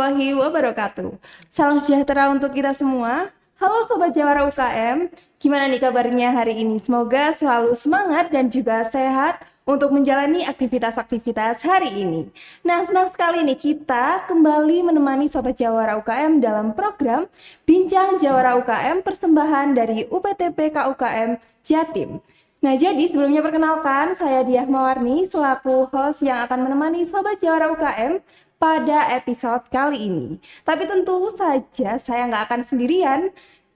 warahmatullahi wabarakatuh. Salam sejahtera untuk kita semua. Halo Sobat Jawara UKM, gimana nih kabarnya hari ini? Semoga selalu semangat dan juga sehat untuk menjalani aktivitas-aktivitas hari ini. Nah, senang sekali nih kita kembali menemani Sobat Jawara UKM dalam program Bincang Jawara UKM persembahan dari UPTP KUKM Jatim. Nah, jadi sebelumnya perkenalkan, saya Diah Mawarni selaku host yang akan menemani Sobat Jawara UKM pada episode kali ini. Tapi tentu saja saya nggak akan sendirian.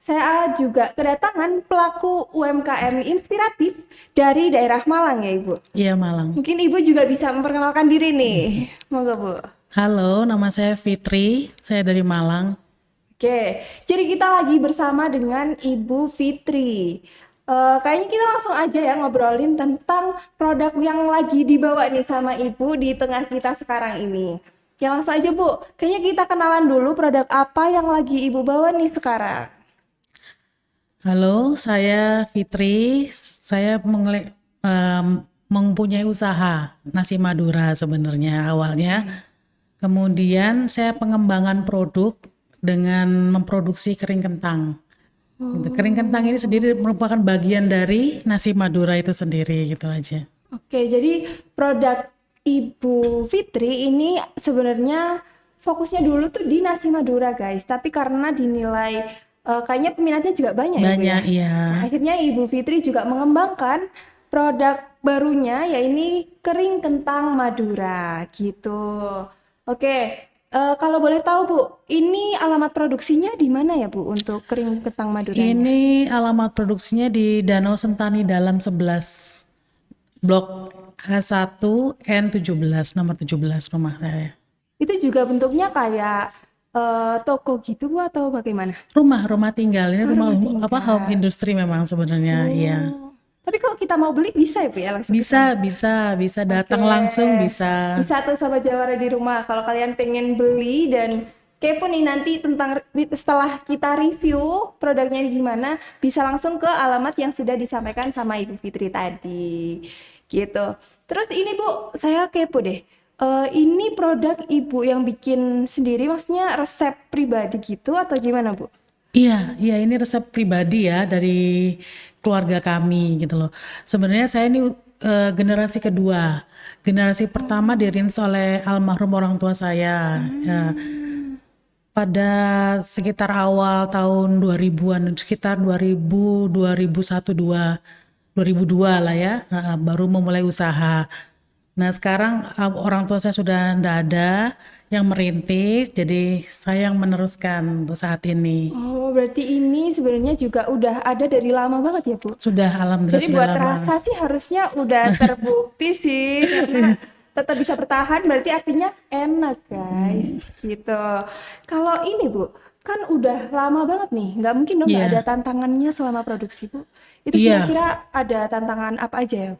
Saya juga kedatangan pelaku UMKM inspiratif dari daerah Malang ya Ibu. Iya, Malang. Mungkin Ibu juga bisa memperkenalkan diri nih. Monggo Bu. Halo, nama saya Fitri, saya dari Malang. Oke, jadi kita lagi bersama dengan Ibu Fitri. Kayaknya kita langsung aja ya ngobrolin tentang produk yang lagi dibawa nih sama Ibu di tengah kita sekarang ini. Ya langsung aja Bu, kayaknya kita kenalan dulu produk apa yang lagi Ibu bawa nih sekarang. Halo, saya Fitri, saya mempunyai usaha nasi Madura sebenarnya awalnya. Kemudian saya pengembangan produk dengan memproduksi kering kentang. Gitu. Kering kentang ini sendiri merupakan bagian dari nasi Madura itu sendiri gitu aja. Oke, jadi produk Ibu Fitri ini sebenarnya fokusnya dulu tuh di nasi Madura guys, tapi karena dinilai kayaknya peminatnya juga banyak ya Bu ya? Banyak, iya. Nah, akhirnya Ibu Fitri juga mengembangkan produk barunya yaitu kering kentang Madura gitu. Oke, kalau boleh tahu Bu, ini alamat produksinya di mana ya Bu untuk kering kentang Maduranya? Ini alamat produksinya di Danau Sentani Dalam 11, Blok A1 N17, nomor 17 rumah saya. Itu juga bentuknya kayak toko gitu Bu atau bagaimana? Rumah tinggal ini rumah rumah apa home tinggal. industri memang sebenarnya, iya. Tapi kalau kita mau beli bisa ya Bu ya langsung? Bisa datang langsung bisa. Bisa tuh Sobat Jawara di rumah kalau kalian pengen beli dan kepo nih nanti tentang setelah kita review produknya ini gimana, bisa langsung ke alamat yang sudah disampaikan sama Ibu Fitri tadi gitu. Terus ini Bu, saya kepo deh. Ini produk Ibu yang bikin sendiri, maksudnya resep pribadi gitu atau gimana Bu? Iya ini resep pribadi ya dari keluarga kami gitu loh. Sebenarnya saya ini generasi kedua. Generasi pertama dirintis oleh almarhum orang tua saya. Ya. Pada sekitar awal tahun 2000-an, sekitar 2000, 2001, 2002 lah ya, baru memulai usaha. Nah sekarang orang tua saya sudah tidak ada yang merintis, jadi saya yang meneruskan untuk saat ini. Oh, berarti ini sebenarnya juga udah ada dari lama banget ya, Bu? Sudah, alhamdulillah Jadi sudah buat lama. rasa sih harusnya udah terbukti sih, karena tetap bisa bertahan berarti artinya enak, guys. Gitu. Kalau ini, Bu, kan udah lama banget nih, nggak mungkin dong nggak Iya. ada tantangannya selama produksi, Bu. Itu Iya. kira-kira ada tantangan apa aja ya?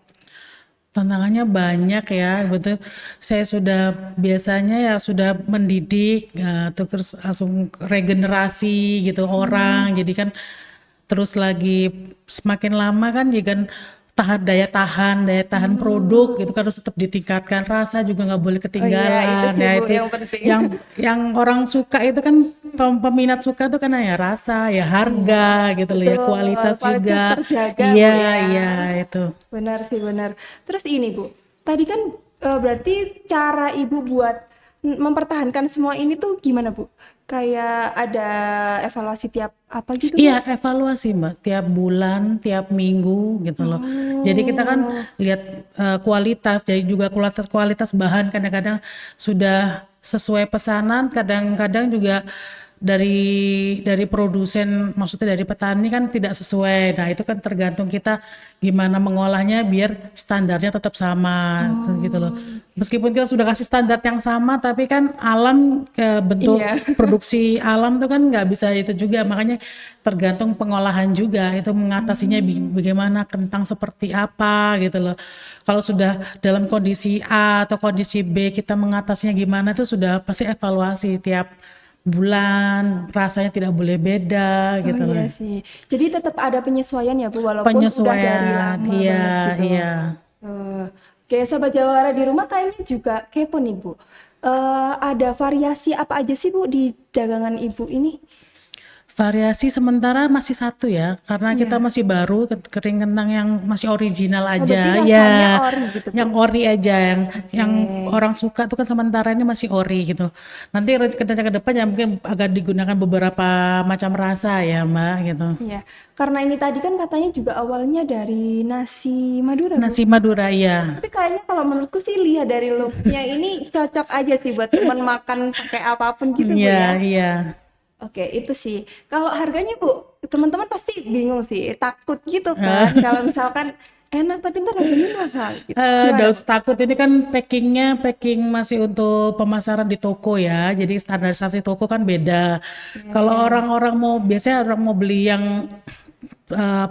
Tantangannya banyak ya, betul. Saya sudah biasanya ya sudah mendidik, terus langsung regenerasi gitu orang. Jadi kan terus lagi semakin lama kan jadi kan daya tahan produk gitu kan harus tetap ditingkatkan. Rasa juga nggak boleh ketinggalan. itu sih, Ya Bu, itu yang penting. yang orang suka itu kan peminat suka tuh kan ya rasa, ya harga gitu loh ya, Betul, kualitas juga. terjaga, Bu, Iya, ya. iya itu. Benar sih, benar. Terus ini, Bu, tadi kan berarti cara Ibu buat mempertahankan semua ini tuh gimana, Bu? Kayak ada evaluasi tiap apa gitu, Bu? Iya, evaluasi Mbak, tiap bulan, tiap minggu gitu loh. Jadi kita kan lihat kualitas, jadi juga kualitas bahan kadang-kadang sudah sesuai pesanan, kadang-kadang juga dari produsen, maksudnya dari petani kan tidak sesuai. Nah, itu kan tergantung kita gimana mengolahnya biar standarnya tetap sama gitu loh. Meskipun kita sudah kasih standar yang sama, tapi kan alam bentuk Iya. produksi alam tuh kan nggak bisa itu juga, makanya tergantung pengolahan juga itu mengatasinya bagaimana, kentang seperti apa gitu loh. Kalau sudah dalam kondisi A atau kondisi B kita mengatasinya gimana itu sudah pasti evaluasi tiap bulan, rasanya tidak boleh beda gitu Oh loh. iya sih. Jadi tetap ada penyesuaian ya, Bu, walaupun udah dari Penyesuaian, lama iya, banget gitu. iya. Oke, Sobat Jawara di rumah kayaknya juga kepo nih, Bu. Ada variasi apa aja sih Bu di dagangan Ibu ini? Variasi sementara masih satu ya, karena kita Iya. masih baru, kering kentang yang masih original Oh, berarti aja, rasanya ya, ori gitu Bu. yang ori aja, yang Oke. orang suka tuh kan sementara ini masih ori gitu. Nanti ke depan ya mungkin akan digunakan beberapa macam rasa ya Mbak gitu. Iya. Karena ini tadi kan katanya juga awalnya dari nasi Madura Bu. Nasi Madura ya, Tapi kayaknya kalau menurutku sih lihat dari looknya ini cocok aja sih buat teman makan pakai apapun gitu Bu iya, ya. iya. Oke, itu sih. Kalau harganya Bu, teman-teman pasti bingung sih, takut gitu kan. Kalau misalkan enak tapi ntar harganya mahal gitu. Gimana Daus Bu? takut ini kan packingnya packing masih untuk pemasaran di toko ya, jadi standarisasi toko kan beda. Kalau Oke. orang-orang mau biasanya orang mau beli yang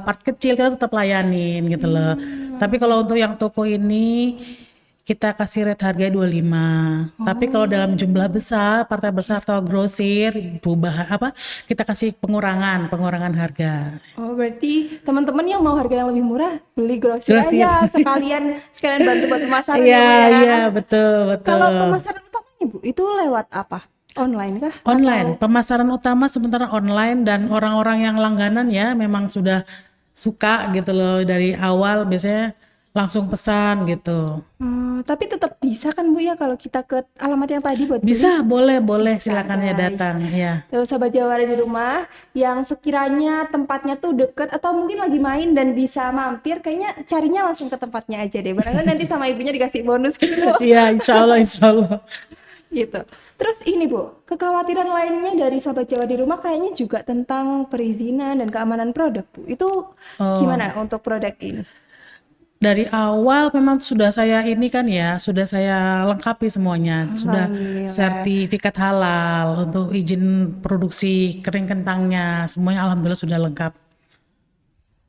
part kecil kita tetap layanin gitu loh. Tapi kalau untuk yang toko ini kita kasih rate harga 25. Tapi kalau dalam jumlah besar, partai besar atau grosir, berubah apa? Kita kasih pengurangan harga. Oh, berarti teman-teman yang mau harga yang lebih murah, beli grosir Grosir. aja sekalian sekalian bantu buat pemasaran Iya, ya Bu ya. iya, betul, Kalau betul. pemasaran utamanya Bu, itu lewat apa? Online kah? Online, Atau pemasaran utama sementara online dan orang-orang yang langganan ya memang sudah suka gitu loh dari awal biasanya langsung pesan gitu. Tapi tetap bisa kan Bu ya kalau kita ke alamat yang tadi buat beli? Bisa, boleh, boleh Bisa silakan ya guys. datang ya. Tuh Sobat Jawara di rumah yang sekiranya tempatnya tuh deket atau mungkin lagi main dan bisa mampir, kayaknya carinya langsung ke tempatnya aja deh. Barangkali nanti sama ibunya dikasih bonus gitu Bu. Iya, insya Allah, insya Allah. Gitu. Terus ini Bu, kekhawatiran lainnya dari Sobat Jawa di rumah kayaknya juga tentang perizinan dan keamanan produk Bu. Itu Oh, gimana untuk produk ini? dari awal memang sudah saya ini kan ya, sudah saya lengkapi semuanya. Sudah Alhamdulillah. sertifikat halal untuk izin produksi kering kentangnya, semuanya alhamdulillah sudah lengkap.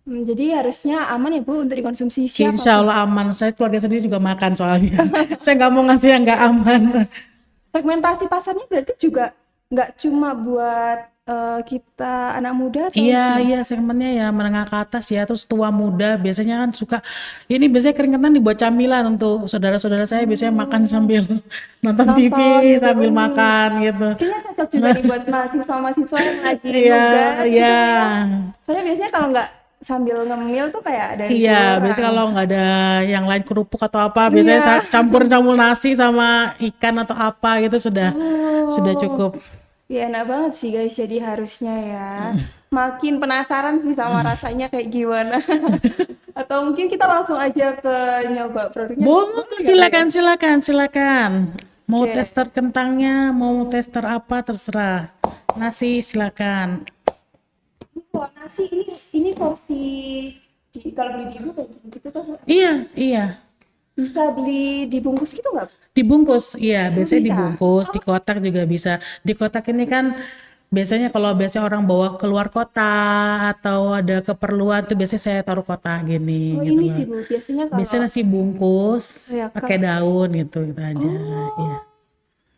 Jadi harusnya aman ya Bu untuk dikonsumsi Insya siapapun. Allah aman. Saya keluarga sendiri juga makan soalnya. Saya nggak mau ngasih yang nggak aman. Segmentasi pasarnya berarti juga nggak cuma buat kita anak muda atau Iya, gimana? iya segmennya ya menengah ke atas ya, terus tua muda biasanya kan suka. Ini biasanya kering kentang dibuat camilan untuk saudara-saudara saya biasanya makan sambil nonton TV Nonton gitu. sambil makan gitu. Kayaknya cocok juga nih buat mahasiswa-mahasiswa yang lagi Iya, nugas iya. gitu Bu ya. Soalnya biasanya kalau nggak sambil ngemil tuh kayak ada yang Iya, kurang. biasanya kalau nggak ada yang lain kerupuk atau apa, biasanya Iya. campur-campur nasi sama ikan atau apa gitu sudah Oh, cukup. ya enak banget sih guys. Jadi harusnya ya. Makin penasaran sih sama rasanya kayak gimana. Atau mungkin kita langsung aja ke nyoba produknya. Boleh Boleh, ya Bu ya? silakan, silakan, silakan. Mau Oke. tester kentangnya, mau tester apa terserah. Nasi silakan. Kalau nasi ini porsi kalau beli di ibu kayak gitu tuh Iya, iya. bisa beli dibungkus gitu nggak? Dibungkus, iya. Oh, Biasanya bisa. dibungkus, di kotak juga bisa. Di kotak ini kan biasanya kalau biasanya orang bawa keluar kota atau ada keperluan tuh biasanya saya taruh kotak Oh gini gitu ini loh. sih Bu, biasanya kalau Biasanya nasi bungkus ya pakai daun gitu, gitu aja. Iya. oh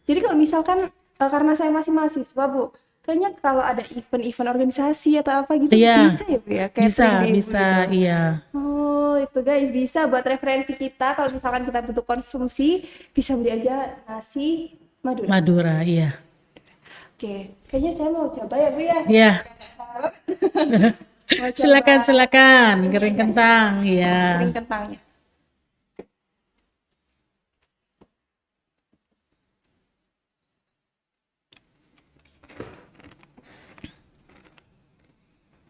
jadi kalau misalkan karena saya masih mahasiswa Bu, kayaknya kalau ada event-event organisasi atau apa gitu Iya, bisa ya Bu ya, bisa, catering di ibu bisa, gitu. iya. Oh itu guys bisa buat referensi kita kalau misalkan kita butuh konsumsi bisa beli aja nasi Madura. Madura, iya. Oke, kayaknya saya mau coba ya Bu ya. Iya, Nggak sabar. Mau coba silakan, silakan. ini Kering aja kentang, iya. kering kentangnya.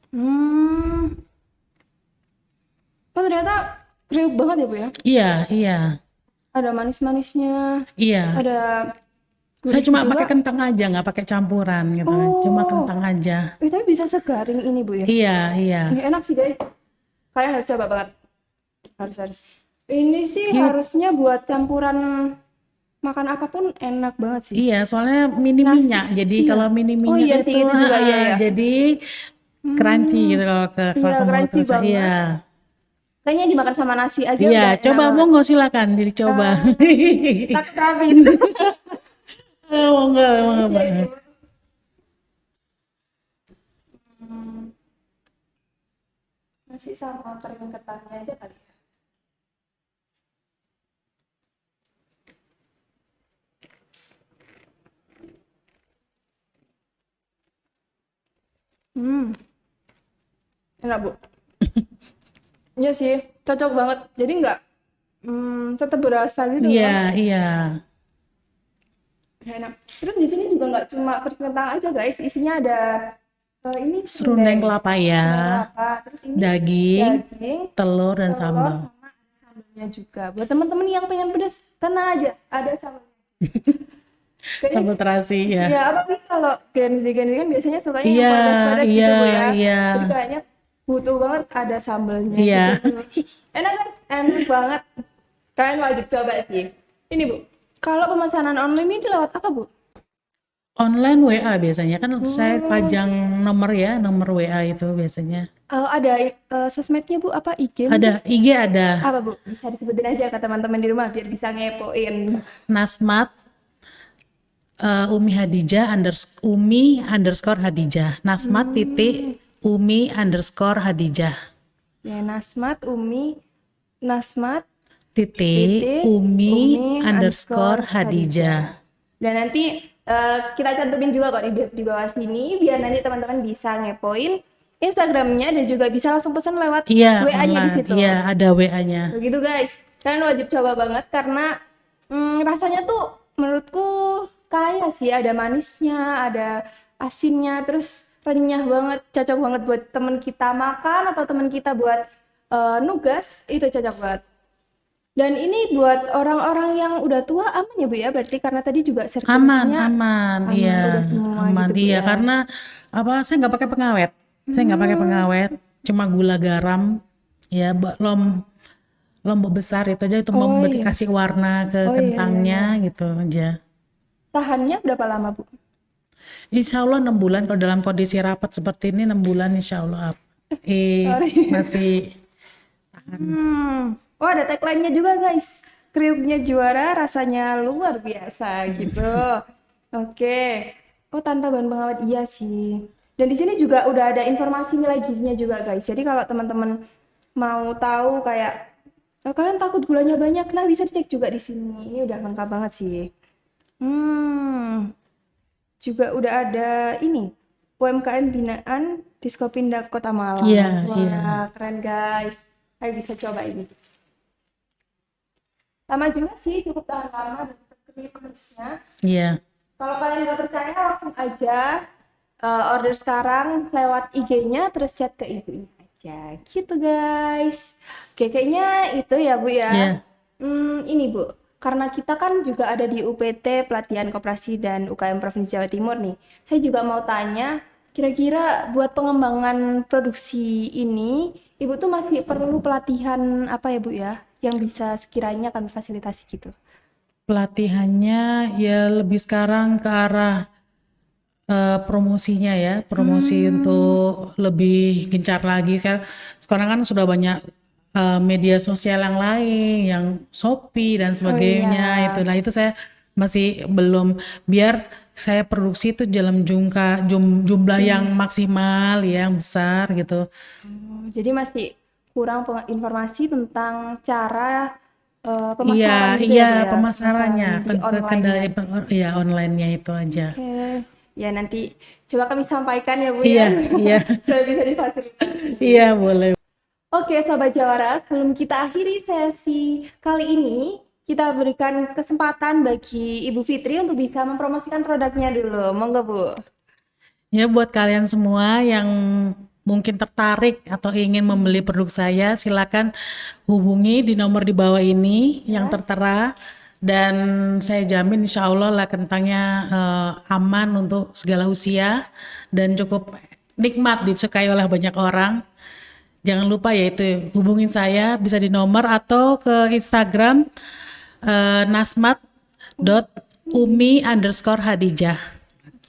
Hmm. Oh ternyata kriuk banget ya Bu ya. Iya, iya, Ada manis-manisnya, iya. ada Saya gurih cuma juga. pakai kentang aja, nggak pakai campuran gitu. Cuma Oh, kentang aja. tapi bisa segaring ini Bu ya. Iya, iya. Ini enak sih guys. Kalian harus coba banget. Harus. Ini sih Yuk, harusnya buat campuran makan apapun enak banget sih. iya, soalnya mini Nasi, minyak. Jadi iya. kalau mini Oh minyak iya sih itu, itu juga iya ya. jadi crunchy Hmm, gitu kalau iya kamu mau crunchy terasa. Iya, banget. Kayaknya dimakan sama nasi aja iya. udah enak Coba banget. monggo silakan, jadi coba. Tak terapin. Monggo, monggo, Iya, Mbak. Ibu. Nasi sama kering ketannya aja kali ya. Hmm, enak Bu. Iya sih, cocok banget. Jadi nggak tetap berasa gitu Iya, kan. iya. Enak. Terus di sini juga nggak cuma kentang aja guys, isinya ada ini Serundeng kelapa ya, serundeng kelapa. Terus ini daging, daging, telur dan telur sambal. sama ada sambalnya juga. Buat teman-teman yang pengen pedas, tenang aja, ada sambalnya. Jadi Sambal terasi ya. ya apa sih kalau Gen Z kan biasanya sukanya yang Iya, padas-padas iya, gitu Bu ya. iya, Jadi kayaknya butuh banget ada sambalnya gitu. iya. Enak kan? Enak banget. Kalian wajib coba sih. Ini Bu, kalau pemesanan online ini lewat apa Bu? Online WA biasanya kan saya Hmm, pajang nomor ya, nomor WA itu biasanya. ada sosmednya Bu, apa IG mungkin? Ada IG ada Apa Bu? Bisa disebutin aja ke teman-teman di rumah biar bisa ngepoin. Nasmat Umi Hadijah Umi Hadijah. Nasmat titik Umi Hadijah. Ya, Nasmat Titik titik Umi Hadijah. Dan nanti kita cantumin juga kok di bawah sini biar nanti teman-teman bisa ngepoin Instagramnya dan juga bisa langsung pesan lewat Iya, WA-nya di online. situ. Iya, ada WA-nya. Begitu guys, kalian wajib coba banget karena rasanya tuh menurutku kaya sih, ada manisnya, ada asinnya, terus renyah banget, cocok banget buat temen kita makan atau temen kita buat nugas, itu cocok banget. Dan ini buat orang-orang yang udah tua aman ya Bu ya, berarti karena tadi juga Aman, sertifikatnya aman, iya, udah semua aman, gitu Bu iya. ya. Karena apa? Saya nggak pakai pengawet. Saya nggak pakai pengawet, cuma gula garam, ya, lombok besar itu aja itu Oh iya, kasih warna ke oh iya, kentangnya gitu aja. tahannya berapa lama Bu? Insya Allah 6 bulan kalau dalam kondisi rapat seperti ini 6 bulan Insya Allah Sorry. masih Oh ada tagline-nya juga guys. Kriuknya juara, rasanya luar biasa gitu. Oke. Oh tanpa bahan pengawet iya sih. Dan di sini juga udah ada informasi nilai gizinya juga guys. Jadi kalau teman-teman mau tahu kayak kalian takut gulanya banyak, nah bisa dicek juga di sini. Ini udah lengkap banget sih. Juga udah ada ini UMKM binaan Diskopindah Kota Malang. iya, Wah, iya, keren guys. Kalian bisa coba ini. Lama juga sih, cukup tahan lama dan tetap kriuk harusnya. iya. Kalau kalian nggak percaya, langsung aja order sekarang lewat IG-nya, terus chat ke ibunya aja. Gitu guys. Oke, kayaknya itu ya Bu ya. Iya. Ini Bu, karena kita kan juga ada di UPT Pelatihan Koperasi dan UKM Provinsi Jawa Timur nih. Saya juga mau tanya, kira-kira buat pengembangan produksi ini, Ibu tuh masih perlu pelatihan apa ya Bu ya? Yang bisa sekiranya kami fasilitasi gitu. Pelatihannya ya lebih sekarang ke arah promosinya ya, promosi untuk lebih gencar lagi kan. Sekarang kan sudah banyak media sosial yang lain, yang Shopee dan sebagainya itu. Nah itu saya masih belum, biar saya produksi itu dalam jumlah yang maksimal, yang besar gitu. Jadi masih kurang informasi tentang cara Iya, pemasaran gitu iya ya Bu ya? pemasarannya, Di online-nya. ya online-nya itu aja. Oke. Ya nanti coba kami sampaikan ya Bu Iya, ya. iya, Supaya bisa difasilitasi. iya boleh. Oke, Sobat Jawara, sebelum kita akhiri sesi kali ini, kita berikan kesempatan bagi Ibu Fitri untuk bisa mempromosikan produknya dulu. Monggo, Bu. Ya buat kalian semua yang mungkin tertarik atau ingin membeli produk saya, silakan hubungi di nomor di bawah ini yang tertera, dan saya jamin insya Allah lah kentangnya aman untuk segala usia dan cukup nikmat disukai oleh banyak orang. Jangan lupa yaitu hubungin saya bisa di nomor atau ke Instagram nasmat.umi_hadijah.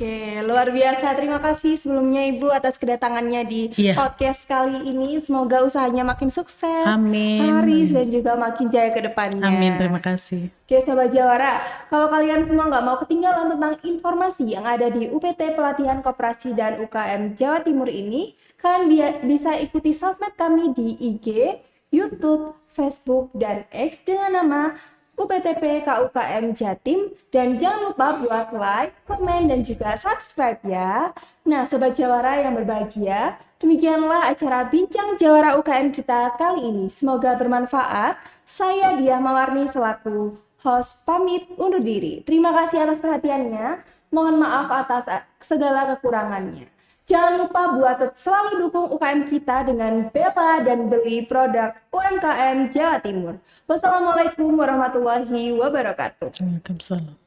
Oke, luar biasa. Terima kasih sebelumnya Ibu atas kedatangannya di Iya, podcast kali ini. Semoga usahanya makin sukses, amin, laris, dan juga makin jaya ke depannya. amin, terima kasih. Oke, Sobat Jawara, kalau kalian semua nggak mau ketinggalan tentang informasi yang ada di UPT Pelatihan Koperasi dan UKM Jawa Timur ini, kalian bisa ikuti sosmed kami di IG, YouTube, Facebook, dan X dengan nama UPTP KUKM Jatim. Dan jangan lupa buat like, komen, dan juga subscribe ya. Nah, Sobat Jawara yang berbahagia, demikianlah acara Bincang Jawara UKM kita kali ini. Semoga bermanfaat. Saya Diah Mawarni selaku host pamit undur diri. Terima kasih atas perhatiannya. Mohon maaf atas segala kekurangannya. Jangan lupa buat selalu dukung UKM kita dengan bela dan beli produk UMKM Jawa Timur. Wassalamualaikum warahmatullahi wabarakatuh. Waalaikumsalam.